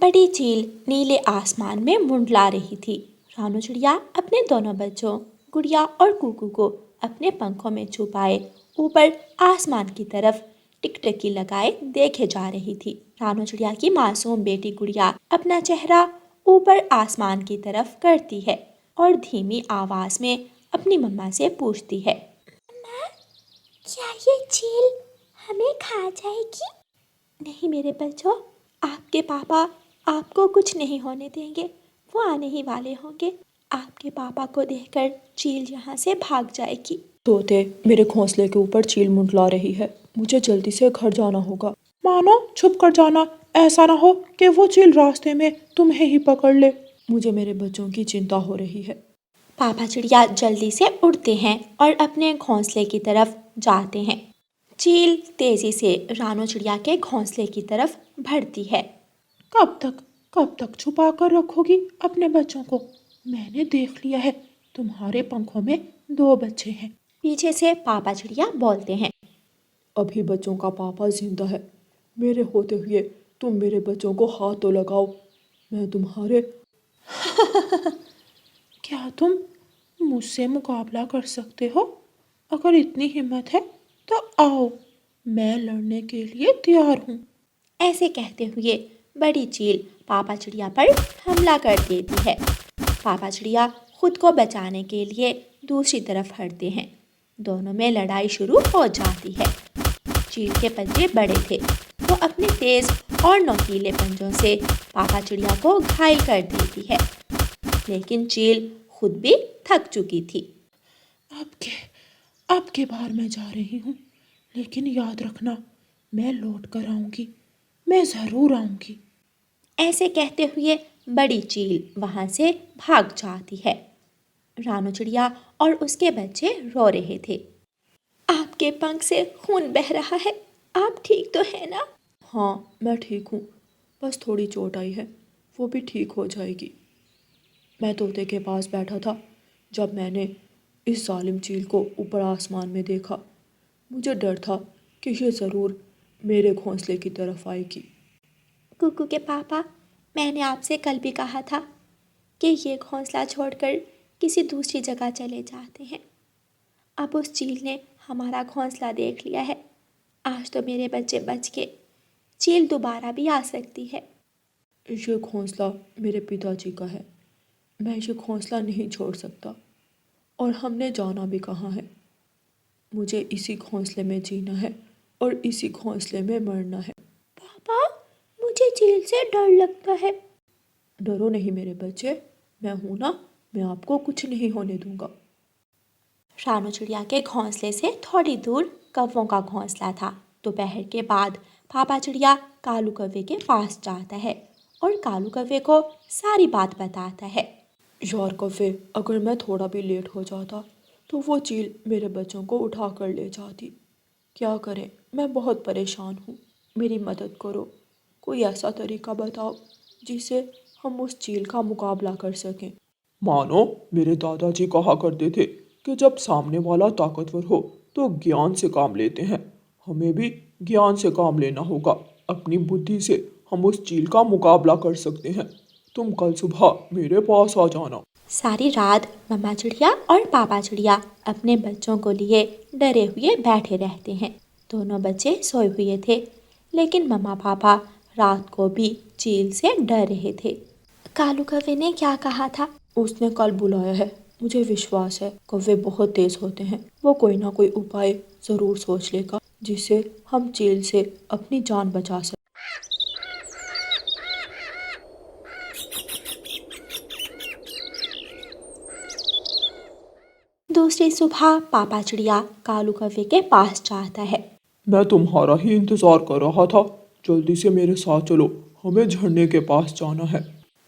बड़ी चील नीले आसमान में मुंडला रही थी। रानू चिड़िया अपने दोनों बच्चों गुड़िया और कुकू को अपने पंखों में छुपाए ऊपर आसमान की तरफ टिकटकी लगाए देखे जा रही थी। रानू चिड़िया की मासूम बेटी गुड़िया अपना चेहरा ऊपर आसमान की तरफ करती है और धीमी आवाज में अपनी मम्मा से पूछती है, मम्मा, क्या ये चील हमें खा जाएगी? नहीं मेरे बच्चों, आपके पापा आपको कुछ नहीं होने देंगे। वो आने ही वाले होंगे। आपके पापा को देखकर चील यहाँ से भाग जाएगी। तोते, मेरे घोंसले के ऊपर चील मुंडला रही है। मुझे जल्दी से घर जाना होगा। मानो, छुप कर जाना, ऐसा ना हो कि वो चील रास्ते में तुम्हें ही पकड़ ले। मुझे मेरे बच्चों की चिंता हो रही है। पापा चिड़िया जल्दी से उड़ते हैं और अपने घोंसले की तरफ जाते हैं। चील तेजी से रानू चिड़िया के घोंसले की तरफ बढ़ती है। कब तक छुपा कर रखोगी अपने बच्चों को? मैंने देख लिया है, तुम्हारे पंखों में 2 बच्चे हैं। पीछे से पापा चिड़िया बोलते हैं, अभी बच्चों का पापा जिंदा है। मेरे होते हुए तुम मेरे बच्चों को हाथ तो लगाओ। मैं तुम्हारे क्या तुम मुझसे मुकाबला कर सकते हो? अगर इतनी हिम्मत है तो आओ, मैं लड़ने के लिए तैयार हूँ। ऐसे कहते हुए बड़ी चील पापा चिड़िया पर हमला कर देती है। पापा चिड़िया खुद को बचाने के लिए दूसरी तरफ हटते हैं। दोनों में लड़ाई शुरू हो जाती है। चील के पंजे बड़े थे। वो अपने तेज और नोकीले पंजों से पापा चिड़िया को घायल कर देती है, लेकिन चील खुद भी थक चुकी थी। अब के बार मैं जा रही हूँ, लेकिन याद रखना, मैं लौट कर आऊँगी। मैं ज़रूर आऊँगी। ऐसे कहते हुए बड़ी चील वहाँ से भाग जाती है। रानू चिड़िया और उसके बच्चे रो रहे थे। आपके पंख से खून बह रहा है, आप ठीक तो है ना? हाँ, मैं ठीक हूँ। बस थोड़ी चोट आई है, वो भी ठीक हो जाएगी। मैं तोते के पास बैठा था जब मैंने इस जालिम चील को ऊपर आसमान में देखा। मुझे डर था कि ये ज़रूर मेरे घोंसले की तरफ आएगी। कुकू के पापा, मैंने आपसे कल भी कहा था कि ये घोंसला छोड़कर किसी दूसरी जगह चले जाते हैं। अब उस चील ने हमारा घोंसला देख लिया है। आज तो मेरे बच्चे बच गए। चील दोबारा भी आ सकती है। ये घोंसला मेरे पिताजी का है। मैं ये घोंसला नहीं छोड़ सकता। और हमने जाना भी कहाँ है? मुझे इसी घोंसले में जीना है और इसी घोंसले में मरना है। पापा, मुझे चील से डर लगता है। डरो नहीं मेरे बच्चे, मैं हूं ना, मैं आपको कुछ नहीं होने दूंगा। रानू चिड़िया के घोंसले से थोड़ी दूर कौवों का घोंसला था। दोपहर के बाद पापा चिड़िया कालू कौवे के पास जाता है और कालू कौवे को सारी बात बताता है। यार कौवे, अगर मैं थोड़ा भी लेट हो जाता तो वो चील मेरे बच्चों को उठा कर ले जाती। क्या करें, मैं बहुत परेशान हूँ। मेरी मदद करो। कोई ऐसा तरीका बताओ जिससे हम उस चील का मुकाबला कर सकें। मानो, मेरे दादाजी कहा करते थे कि जब सामने वाला ताकतवर हो तो ज्ञान से काम लेते हैं। हमें भी ज्ञान से काम लेना होगा। अपनी बुद्धि से हम उस चील का मुकाबला कर सकते हैं। तुम कल सुबह मेरे पास आ जाना। सारी रात मम्मा चिड़िया और पापा चिड़िया अपने बच्चों को लिए डरे हुए बैठे रहते हैं। दोनों बच्चे सोए हुए थे, लेकिन मम्मा पापा रात को भी चील से डर रहे थे। कालू कौवे ने क्या कहा था? उसने कल बुलाया है। मुझे विश्वास है कौवे बहुत तेज होते हैं। वो कोई ना कोई उपाय जरूर सोच लेगा जिससे हम चील से अपनी जान बचा सकें। दूसरी सुबह पापा चिड़िया कालू कौवे के पास जाता है। मैं तुम्हारा ही इंतजार कर रहा था। जल्दी से मेरे साथ चलो, हमें झरने के पास जाना है।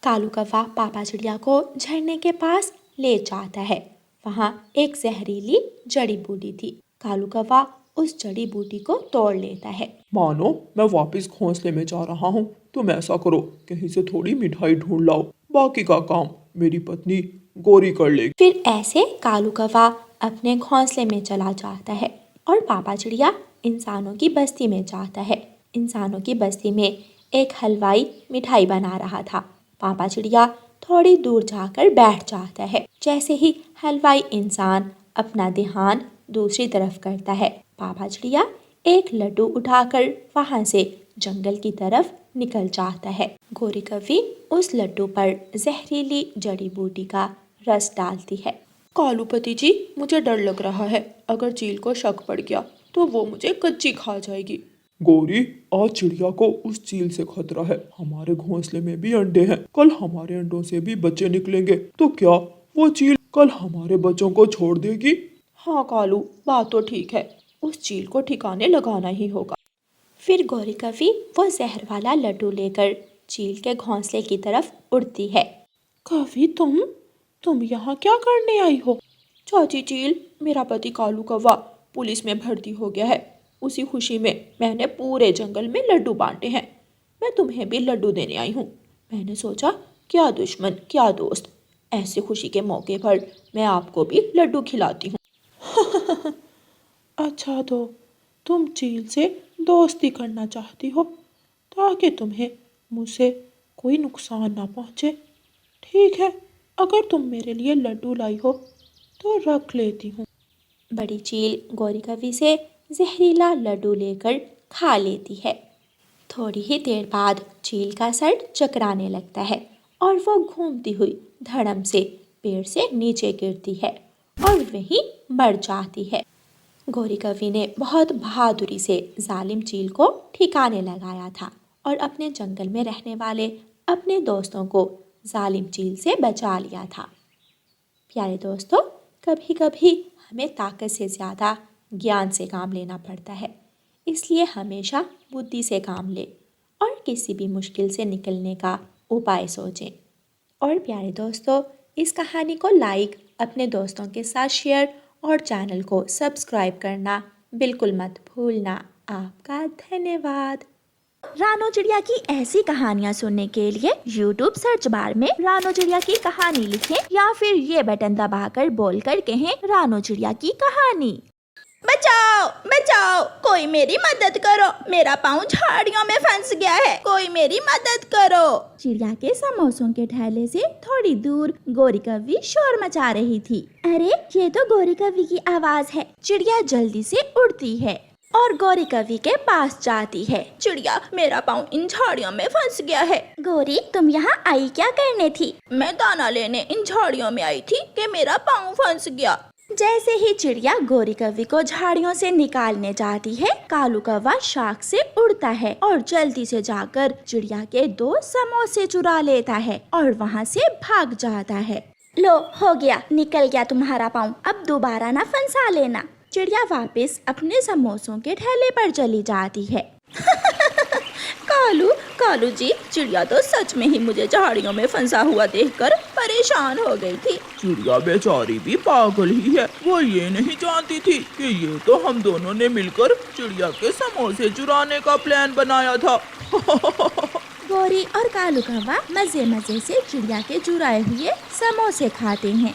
कालू कौवा पापा चिड़िया को झरने के पास ले जाता है। वहाँ एक जहरीली जड़ी बूटी थी। कालू कौवा उस जड़ी बूटी को तोड़ लेता है। मानो, मैं वापस घोंसले में जा रहा हूँ। तुम ऐसा करो, कहीं से थोड़ी मिठाई ढूंढ लाओ। बाकी का काम मेरी पत्नी गोरी कर लेगी। फिर ऐसे कालू कौवा अपने घोंसले में चला जाता है और पापा चिड़िया इंसानों की बस्ती में जाता है। इंसानों की बस्ती में एक हलवाई मिठाई बना रहा था। पापा चिड़िया थोड़ी दूर जाकर बैठ जाता है। जैसे ही हलवाई इंसान अपना ध्यान दूसरी तरफ करता है, पापा चिड़िया एक लड्डू उठाकर वहां से जंगल की तरफ निकल जाता है। गौरी कवि उस लड्डू पर जहरीली जड़ी बूटी का रस डालती है। कालूपति जी, मुझे डर लग रहा है। अगर चील को शक पड़ गया तो वो मुझे कच्ची खा जाएगी। गौरी, आज चिड़िया को उस चील से खतरा है। हमारे घोंसले में भी अंडे हैं। कल हमारे अंडों से भी बच्चे निकलेंगे, तो क्या वो चील कल हमारे बच्चों को छोड़ देगी? हाँ कालू, बात तो ठीक है। उस चील को ठिकाने लगाना ही होगा। फिर गौरी कवि वो जहर वाला लड्डू लेकर चील के घोंसले की तरफ उड़ती है। कवि, तुम यहाँ क्या करने आई हो? चाची चील, मेरा पति कालू कौवा पुलिस में भर्ती हो गया है। उसी खुशी में मैंने पूरे जंगल में लड्डू बांटे हैं। मैं तुम्हें भी लड्डू देने आई हूँ। मैंने सोचा, क्या दुश्मन क्या दोस्त, ऐसे खुशी के मौके पर मैं आपको भी लड्डू खिलाती हूँ। अच्छा, तो तुम चील से दोस्ती करना चाहती हो ताकि तुम्हें मुझसे कोई नुकसान ना पहुँचे। ठीक है, अगर तुम मेरे लिए लड्डू लाई हो तो रख लेती हूँ। बड़ी चील गौरी कवि से जहरीला लड्डू लेकर खा लेती है। थोड़ी ही देर बाद चील का सर चकराने लगता है और वो घूमती हुई धड़म से पेड़ से नीचे गिरती है और वहीं मर जाती है। गौरी कवि ने बहुत बहादुरी से जालिम चील को ठिकाने लगाया था और अपने जंगल में रहने वाले अपने दोस्तों को जालिम चील से बचा लिया था। प्यारे दोस्तों, कभी कभी हमें ताकत से ज़्यादा ज्ञान से काम लेना पड़ता है, इसलिए हमेशा बुद्धि से काम लें और किसी भी मुश्किल से निकलने का उपाय सोचें। और प्यारे दोस्तों, इस कहानी को लाइक, अपने दोस्तों के साथ शेयर और चैनल को सब्सक्राइब करना बिल्कुल मत भूलना। आपका धन्यवाद। रानो चिड़िया की ऐसी कहानियाँ सुनने के लिए YouTube सर्च बार में रानो चिड़िया की कहानी लिखें या फिर ये बटन दबाकर बोलकर कहें रानो चिड़िया की कहानी। बचाओ बचाओ, कोई मेरी मदद करो, मेरा पाँव झाड़ियों में फंस गया है, कोई मेरी मदद करो। चिड़िया के समोसों के ठेले से थोड़ी दूर गौरी कवि शोर मचा रही थी। अरे, ये तो गौरी कवि की आवाज है। चिड़िया जल्दी से उड़ती है और गौरी कवि के पास जाती है। चिड़िया, मेरा पाँव इन झाड़ियों में फंस गया है। गौरी, तुम यहाँ आई क्या करने थी? मैं दाना लेने इन झाड़ियों में आई थी कि मेरा पाँव फंस गया। जैसे ही चिड़िया गौरी कवि को झाड़ियों से निकालने जाती है, कालू कौवा शाख से उड़ता है और जल्दी से जाकर चिड़िया के 2 समोसे चुरा लेता है और वहाँ से भाग जाता है। लो, हो गया, निकल गया तुम्हारा पाँव, अब दोबारा ना फंसा लेना। चिड़िया वापस अपने समोसों के ठेले पर चली जाती है। कालू जी, चिड़िया तो सच में ही मुझे झाड़ियों में फंसा हुआ देखकर परेशान हो गई थी। चिड़िया बेचारी भी पागल ही है। वो ये नहीं जानती थी कि ये तो हम दोनों ने मिलकर चिड़िया के समोसे चुराने का प्लान बनाया था। गौरी और कालू कौवा मजे मजे से चिड़िया के चुराए हुए समोसे खाते हैं।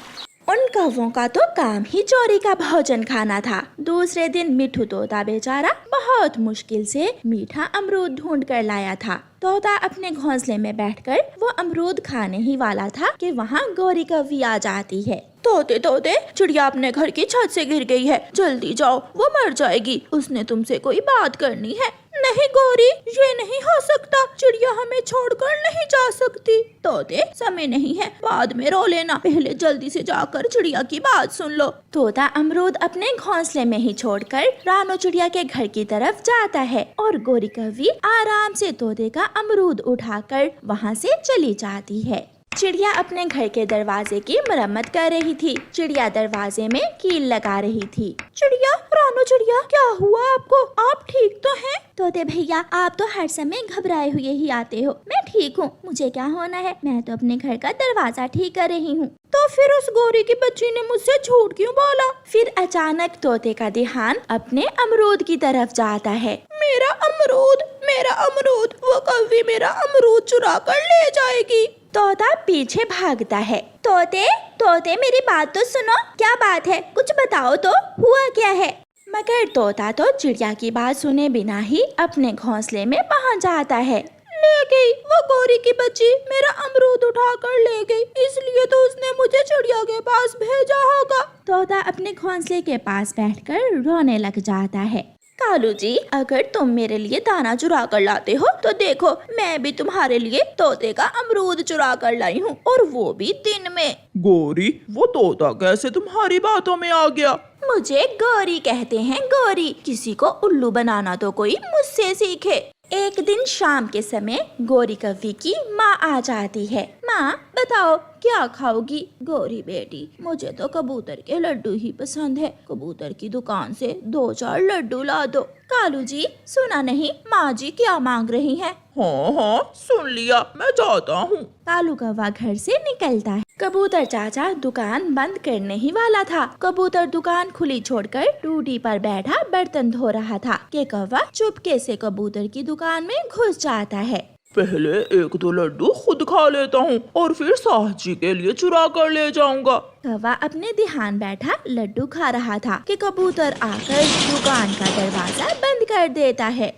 उन कौवों का तो काम ही चोरी का भोजन खाना था। दूसरे दिन मिठू तोता बेचारा बहुत मुश्किल से मीठा अमरूद ढूंढ कर लाया था। तोता अपने घोंसले में बैठकर वो अमरूद खाने ही वाला था कि वहाँ गौरी कवि आ जाती है। तोते तोते, चिड़िया अपने घर की छत से गिर गई है, जल्दी जाओ, वो मर जाएगी, उसने तुमसे कोई बात करनी है। नहीं गौरी, ये नहीं हो सकता, चिड़िया हमें छोड़कर नहीं जा सकती। तोते, समय नहीं है, बाद में रो लेना, पहले जल्दी से जाकर चिड़िया की बात सुन लो। तोता अमरूद अपने घोंसले में ही छोड़कर रानो चिड़िया के घर की तरफ जाता है और गौरी कवि आराम से तोते का अमरूद उठाकर वहाँ से चली जाती है। चिड़िया अपने घर के दरवाजे की मरम्मत कर रही थी। चिड़िया दरवाजे में कील लगा रही थी। चिड़िया, रानो चिड़िया, क्या हुआ आपको? आप ठीक तो हैं? तोते भैया, आप तो हर समय घबराए हुए ही आते हो। मैं ठीक हूँ, मुझे क्या होना है, मैं तो अपने घर का दरवाजा ठीक कर रही हूँ। तो फिर उस गौरी की बच्ची ने मुझसे झूठ क्यों बोला? फिर अचानक तोते का ध्यान अपने अमरूद की तरफ जाता है। मेरा अमरूद, वो कभी मेरा अमरूद चुरा कर ले जाएगी। तोता पीछे भागता है। तोते मेरी बात तो सुनो। क्या बात है, कुछ बताओ तो, हुआ क्या है? मगर तोता तो चिड़िया की बात सुने बिना ही अपने घोंसले में पहुंच जाता है। ले गई। वो गोरी की बच्ची मेरा अमरूद उठा कर ले गई, इसलिए तो उसने मुझे चिड़िया के पास भेजा होगा। तोता अपने घोंसले के पास बैठकर रोने लग जाता है। कालू जी, अगर तुम मेरे लिए दाना चुरा कर लाते हो तो देखो, मैं भी तुम्हारे लिए तोते का अमरूद चुरा कर लाई हूँ, और वो भी दिन में। गौरी, वो तोता कैसे तुम्हारी बातों में आ गया? मुझे गौरी कहते हैं, गौरी। किसी को उल्लू बनाना तो कोई मुझसे सीखे। एक दिन शाम के समय गौरी कव्वी की माँ आ जाती है। माँ बताओ क्या खाओगी? गौरी बेटी, मुझे तो कबूतर के लड्डू ही पसंद है, कबूतर की दुकान से 2-4 लड्डू ला दो। कालू जी, सुना नहीं माँ जी क्या मांग रही हैं? हाँ हाँ, सुन लिया, मैं जाता हूँ। कालू कौवा घर से निकलता है। कबूतर चाचा दुकान बंद करने ही वाला था। कबूतर दुकान खुली छोड़कर टूटी पर बैठा बर्तन धो रहा था कि कौवा चुपके से कबूतर की दुकान में घुस जाता है। पहले 1-2 लड्डू खुद खा लेता हूँ और फिर साहब जी के लिए चुरा कर ले जाऊंगा। कौवा अपने ध्यान बैठा लड्डू खा रहा था कि कबूतर आकर दुकान का दरवाजा बंद कर देता है।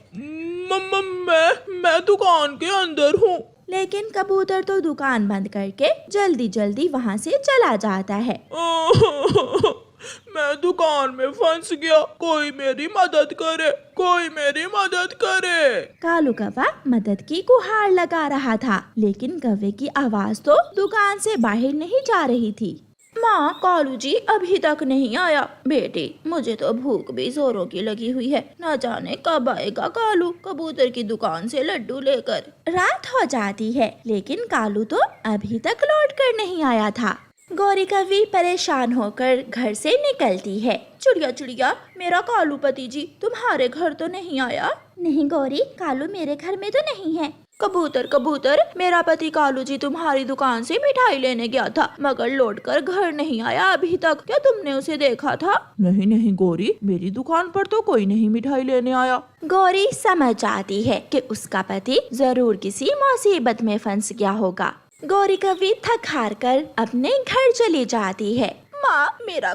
मैं दुकान के अंदर हूँ। लेकिन कबूतर तो दुकान बंद करके जल्दी जल्दी वहाँ से चला जाता है। मैं दुकान में फंस गया, कोई मेरी मदद करे, कोई मेरी मदद करे। कालू कौवा मदद की गुहार लगा रहा था, लेकिन कौवे की आवाज तो दुकान से बाहर नहीं जा रही थी। माँ, कालू जी अभी तक नहीं आया। बेटी, मुझे तो भूख भी जोरों की लगी हुई है, न जाने कब आएगा कालू कबूतर की दुकान से लड्डू लेकर। रात हो जाती है, लेकिन कालू तो अभी तक लौट कर नहीं आया था। गौरी कव्वी परेशान होकर घर से निकलती है। चिड़िया चिड़िया, मेरा कालू पति जी तुम्हारे घर तो नहीं आया? नहीं गौरी, कालू मेरे घर में तो नहीं है। कबूतर कबूतर, मेरा पति कालू जी तुम्हारी दुकान से मिठाई लेने गया था, मगर लौटकर घर नहीं आया अभी तक। क्या तुमने उसे देखा था? नहीं नहीं गौरी, मेरी दुकान पर तो कोई नहीं मिठाई लेने आया। गौरी समझ जाती है कि उसका पति जरूर किसी मुसीबत में फंस गया होगा। गौरी कव्वी थक हार कर अपने घर चली जाती है। माँ, मेरा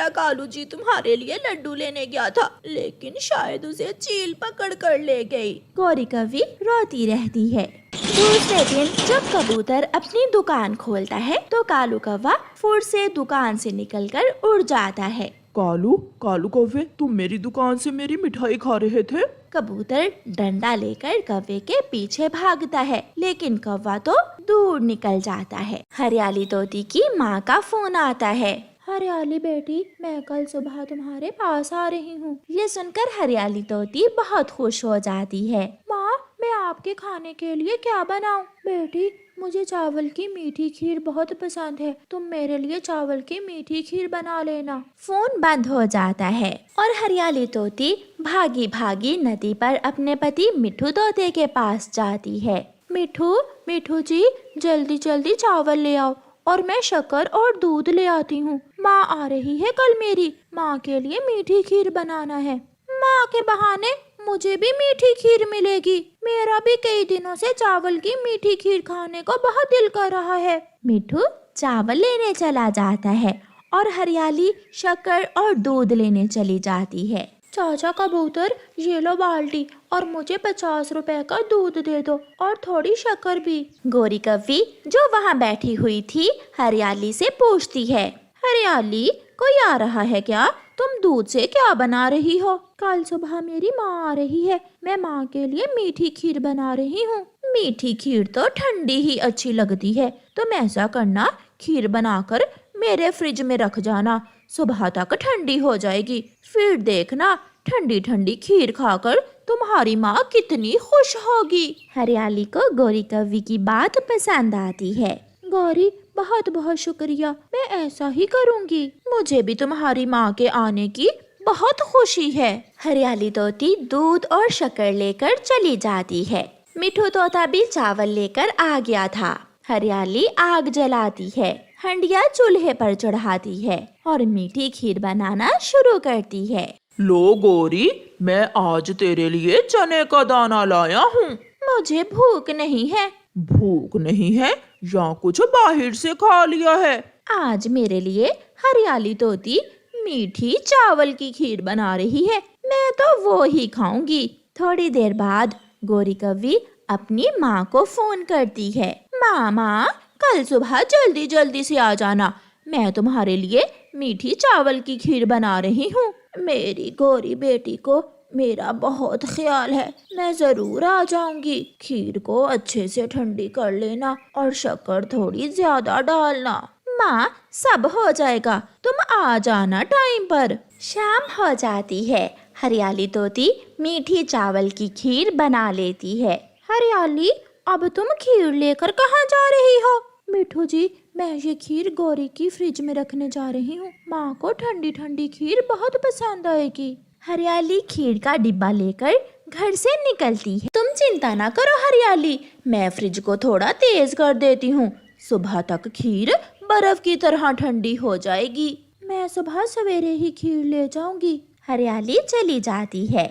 कालू जी तुम्हारे लिए लड्डू लेने गया था, लेकिन शायद उसे चील पकड़ कर ले गई। गौरी कव्वी रोती रहती है। दूसरे दिन जब कबूतर अपनी दुकान खोलता है तो कालू कौवा फुर्र से दुकान से निकलकर उड़ जाता है। कालू कौवे, तुम मेरी दुकान से मेरी मिठाई खा रहे थे? कबूतर डंडा लेकर कौवे के पीछे भागता है, लेकिन कौवा तो दूर निकल जाता है। हरियाली तोती की माँ का फोन आता है। हरियाली बेटी, मैं कल सुबह तुम्हारे पास आ रही हूँ। ये सुनकर हरियाली तोती बहुत खुश हो जाती है। माँ, मैं आपके खाने के लिए क्या बनाऊँ? बेटी, मुझे चावल की मीठी खीर बहुत पसंद है, तुम मेरे लिए चावल की मीठी खीर बना लेना। फोन बंद हो जाता है और हरियाली तोती भागी भागी नदी पर अपने पति मिठू तोते के पास जाती है। मिठू जी, जल्दी जल्दी चावल ले आओ और मैं शक्कर और दूध ले आती हूँ। माँ आ रही है कल मेरी, माँ के लिए मीठी खीर बनाना है। माँ के बहाने मुझे भी मीठी खीर मिलेगी। मेरा भी कई दिनों से चावल की मीठी खीर खाने को बहुत दिल कर रहा है। मिठू चावल लेने चला जाता है और हरियाली शक्कर और दूध लेने चली जाती है। चाचा कबूतर, ये लो बाल्टी और मुझे 50 रुपए का दूध दे दो और थोड़ी शक्कर भी। गौरी कव्वी जो वहाँ बैठी हुई थी हरियाली से पूछती है। हरियाली, कोई आ रहा है क्या? तुम दूध से क्या बना रही हो? कल सुबह मेरी माँ आ रही है, मैं माँ के लिए मीठी खीर बना रही हूँ। मीठी खीर तो ठंडी ही अच्छी लगती है, तुम ऐसा करना, खीर बनाकर मेरे फ्रिज में रख जाना, सुबह तक ठंडी हो जाएगी। फिर देखना, ठंडी ठंडी खीर खाकर तुम्हारी माँ कितनी खुश होगी। हरियाली को गौरी कव्वी की बात पसंद आती है। गौरी, बहुत बहुत शुक्रिया, मैं ऐसा ही करूँगी। मुझे भी तुम्हारी माँ के आने की बहुत खुशी है। हरियाली तोती दूध और शक्कर लेकर चली जाती है। मिठू तोता भी चावल लेकर आ गया था। हरियाली आग जलाती है, हंडिया चूल्हे पर चढ़ाती है और मीठी खीर बनाना शुरू करती है। लो गौरी, मैं आज तेरे लिए चने का दाना लाया हूँ। मुझे भूख नहीं है। भूख नहीं है या कुछ बाहर से खा लिया है? आज मेरे लिए हरियाली तोती मीठी चावल की खीर बना रही है, मैं तो वो ही खाऊंगी। थोड़ी देर बाद गौरी कव्वी अपनी माँ को फोन करती है। मामा, कल सुबह जल्दी जल्दी से आ जाना, मैं तुम्हारे लिए मीठी चावल की खीर बना रही हूँ। मेरी गोरी बेटी को मेरा बहुत ख्याल है, मैं जरूर आ जाऊंगी। खीर को अच्छे से ठंडी कर लेना और शक्कर थोड़ी ज्यादा डालना। माँ, सब हो जाएगा, तुम आ जाना टाइम पर। शाम हो जाती है। हरियाली तोती मीठी चावल की खीर बना लेती है। हरियाली, अब तुम खीर लेकर कहाँ जा रही हो? मिठू जी, मैं ये खीर गौरी की फ्रिज में रखने जा रही हूँ। माँ को ठंडी ठंडी खीर बहुत पसंद आएगी। हरियाली खीर का डिब्बा लेकर घर से निकलती है। तुम चिंता ना करो हरियाली, मैं फ्रिज को थोड़ा तेज कर देती हूँ। सुबह तक खीर बर्फ की तरह ठंडी हो जाएगी। मैं सुबह सवेरे ही खीर ले जाऊंगी। हरियाली चली जाती है।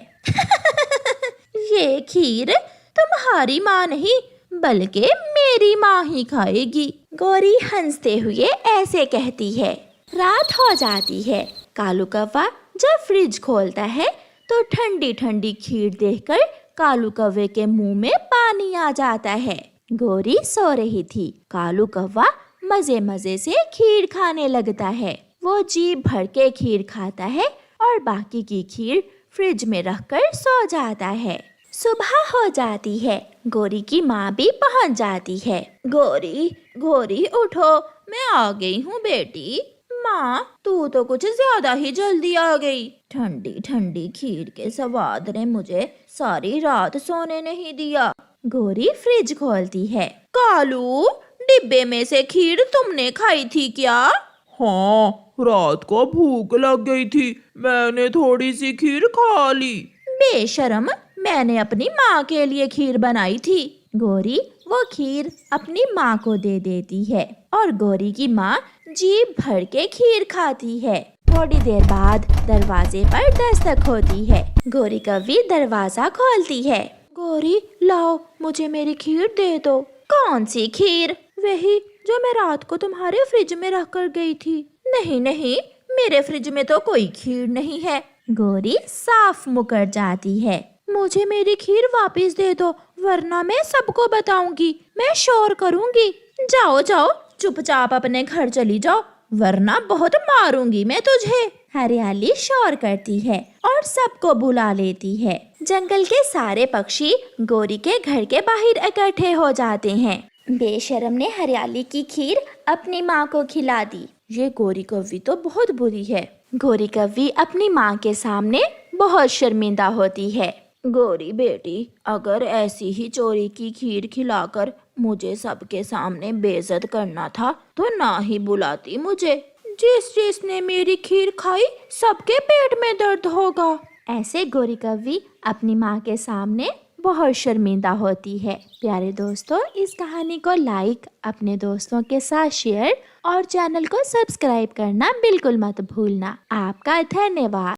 ये खीर तुम्हारी माँ नहीं बल्कि मेरी माँ ही खाएगी। गौरी हंसते हुए ऐसे कहती है। रात हो जाती है। कालू कौवा जब फ्रिज खोलता है तो ठंडी ठंडी खीर देखकर कालू कौवे के मुंह में पानी आ जाता है। गौरी सो रही थी। कालू कौवा मजे मजे से खीर खाने लगता है। वो जी भर के खीर खाता है और बाकी की खीर फ्रिज में रखकर सो जाता है। सुबह हो जाती है। गौरी की माँ भी पहुँच जाती है। गौरी, गौरी उठो, मैं आ गई हूँ बेटी। माँ, तू तो कुछ ज्यादा ही जल्दी आ गई। ठंडी ठंडी खीर के स्वाद ने मुझे सारी रात सोने नहीं दिया। गौरी फ्रिज खोलती है। कालू, डिब्बे में से खीर तुमने खाई थी क्या? हाँ, रात को भूख लग गई थी, मैंने थोड़ी सी खीर खा ली। बेशरम, मैंने अपनी माँ के लिए खीर बनाई थी। गौरी वो खीर अपनी माँ को दे देती है और गौरी की माँ जी भर के खीर खाती है। थोड़ी देर बाद दरवाजे पर दस्तक होती है। गौरी कौवी दरवाजा खोलती है। गौरी, लाओ, मुझे मेरी खीर दे दो। कौन सी खीर? वही जो मैं रात को तुम्हारे फ्रिज में रख कर गई थी। नहीं नहीं, मेरे फ्रिज में तो कोई खीर नहीं है। गौरी साफ मुकर जाती है। मुझे मेरी खीर वापस दे दो, वरना मैं सबको बताऊंगी, मैं शोर करूंगी। जाओ जाओ, चुपचाप अपने घर चली जाओ, वरना बहुत मारूंगी मैं तुझे। हरियाली शोर करती है और सबको बुला लेती है। जंगल के सारे पक्षी गौरी के घर के बाहर इकट्ठे हो जाते हैं। बेशरम ने हरियाली की खीर अपनी माँ को खिला दी। ये गौरी कौवी तो बहुत बुरी है। गौरी कौवी अपनी माँ के सामने बहुत शर्मिंदा होती है। गौरी बेटी, अगर ऐसी ही चोरी की खीर खिलाकर मुझे सबके सामने बेइज्जत करना था तो ना ही बुलाती मुझे। जिसने मेरी खीर खाई सबके पेट में दर्द होगा। ऐसे गौरी कौवी अपनी माँ के सामने बहुत शर्मिंदा होती है। प्यारे दोस्तों, इस कहानी को लाइक, अपने दोस्तों के साथ शेयर और चैनल को सब्सक्राइब करना बिल्कुल मत भूलना। आपका धन्यवाद।